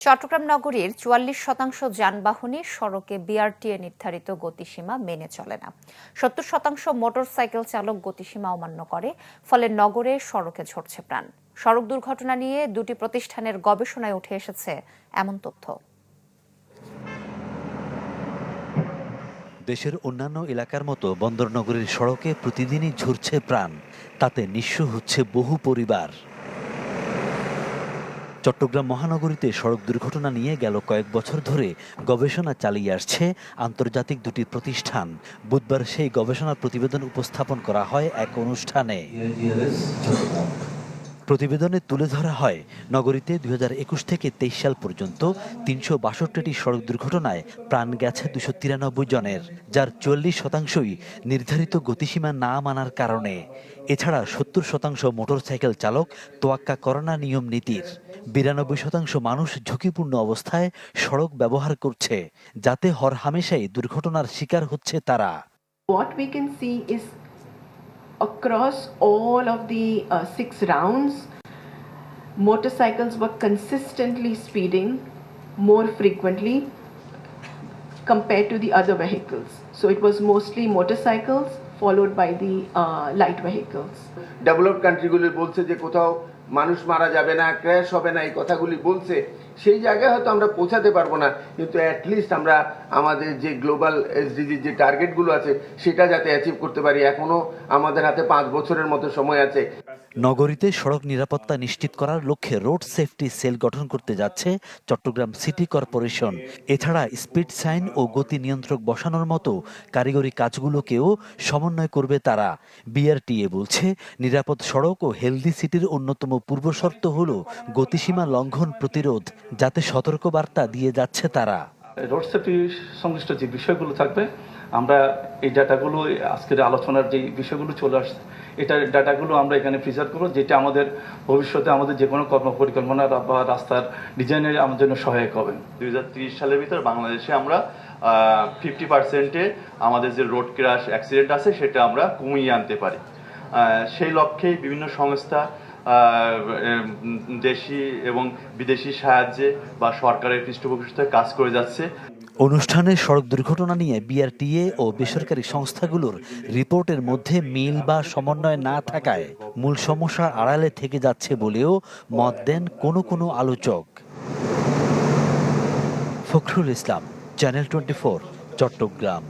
চট্টগ্রাম নগরীর ৪৪% যানবাহনই সড়কে বিআরটিএ নির্ধারিত গতিসীমা মেনে চলে না। ৭০% মোটরসাইকেল চালক গতিসীমা অমান্য করে, ফলে নগরে সড়কে ঝরছে প্রাণ। সড়ক দুর্ঘটনা নিয়ে দুটি প্রতিষ্ঠানের গবেষণায় উঠে এসেছে এমন তথ্য। দেশের অন্যান্য এলাকার মতো বন্দরনগরীর সড়কে প্রতিদিনই ঝরছে প্রাণ, তাতে নিঃস্ব হচ্ছে বহু পরিবার। চট্টগ্রাম মহানগরীতে সড়ক দুর্ঘটনা নিয়ে গেল কয়েক বছর ধরে গবেষণা চালিয়ে আসছে আন্তর্জাতিক দুটি প্রতিষ্ঠান। বুধবার সেই গবেষণার প্রতিবেদন উপস্থাপন করা হয় এক অনুষ্ঠানে। প্রতিবেদনে তুলে ধরা হয়, নগরীতে ২০২১ থেকে ২৩ সাল পর্যন্ত ৩৬২টি সড়ক দুর্ঘটনায় প্রাণ গেছে ২৯৩ জনের, যার ৪৪%ই নির্ধারিত গতিসীমা না মানার কারণে। এছাড়া ৭০% মোটরসাইকেল চালক তোয়াক্কা করে না নিয়ম নীতির। ৯২% মানুষ ঝুঁকিপূর্ণ অবস্থায় সড়ক ব্যবহার করছে, যাতে হরহামেশাই দুর্ঘটনার শিকার হচ্ছে তারা। What we can see is across all of the 6 rounds, motorcycles were consistently speeding more frequently compared to the other vehicles. So it was mostly motorcycles followed by the light vehicles. Developed কান্ট্রিগুলি বলছে যে কোথাও মানুষ মারা যাবে না, crash হবে না, এই কথাগুলি বলছে। সেই জায়গায় হয়তো আমরা পৌঁছাতে পারবো না, কিন্তু অ্যাটলিস্ট আমরা আমাদের যে গ্লোবাল এসডিজি যে টার্গেটগুলো আছে সেটা যাতে অ্যাচিভ করতে পারি। এখনো আমাদের হাতে 5 বছরের মতো সময় আছে। নগরীতে সড়ক নিরাপত্তা নিশ্চিত করার লক্ষ্যে রোড সেফটি সেল গঠন করতে যাচ্ছে চট্টগ্রাম সিটি কর্পোরেশন। এছাড়া স্পিড সাইন ও গতি নিয়ন্ত্রক বসানোর মতো কারিগরি কাজগুলোকেও সমন্বয় করবে তারা। বিআরটিএ বলছে, নিরাপদ সড়ক ও হেলদি সিটির অন্যতম পূর্বশর্ত হল গতিসীমা লঙ্ঘন প্রতিরোধ, যাতে সতর্কবার্তা দিয়ে যাচ্ছে তারা। রোড সেফটি সংশ্লিষ্ট যে বিষয়গুলো থাকবে, আমরা এই ডাটাগুলো আজকের আলোচনার যে বিষয়গুলো চলে আসছে, এটা ডাটাগুলো আমরা এখানে প্রিজার্ভ করবো, যেটা আমাদের ভবিষ্যতে আমাদের যে কোনো কর্ম পরিকল্পনা বা রাস্তার ডিজাইনের আমাদের জন্য সহায়ক হবে। 2030 সালের ভিতর বাংলাদেশে আমরা 50%-এ আমাদের যে রোড ক্র্যাশ অ্যাক্সিডেন্ট আছে সেটা আমরা কমিয়ে আনতে পারি। সেই লক্ষ্যেই বিভিন্ন সংস্থা দেশি এবং বিদেশি সাহায্যে বা সরকারের পৃষ্ঠপোষকতায় কাজ করে যাচ্ছে। অনুষ্ঠানে সড়ক দুর্ঘটনা নিয়ে বিআরটিএ ও বেসরকারি সংস্থাগুলোর রিপোর্টের মধ্যে মিল বা সমন্বয় না থাকায় মূল সমস্যা আড়ালে থেকে যাচ্ছে বলেও মত দেন কোনো আলোচক। ফখরুল ইসলাম, চ্যানেল 24, চট্টগ্রাম।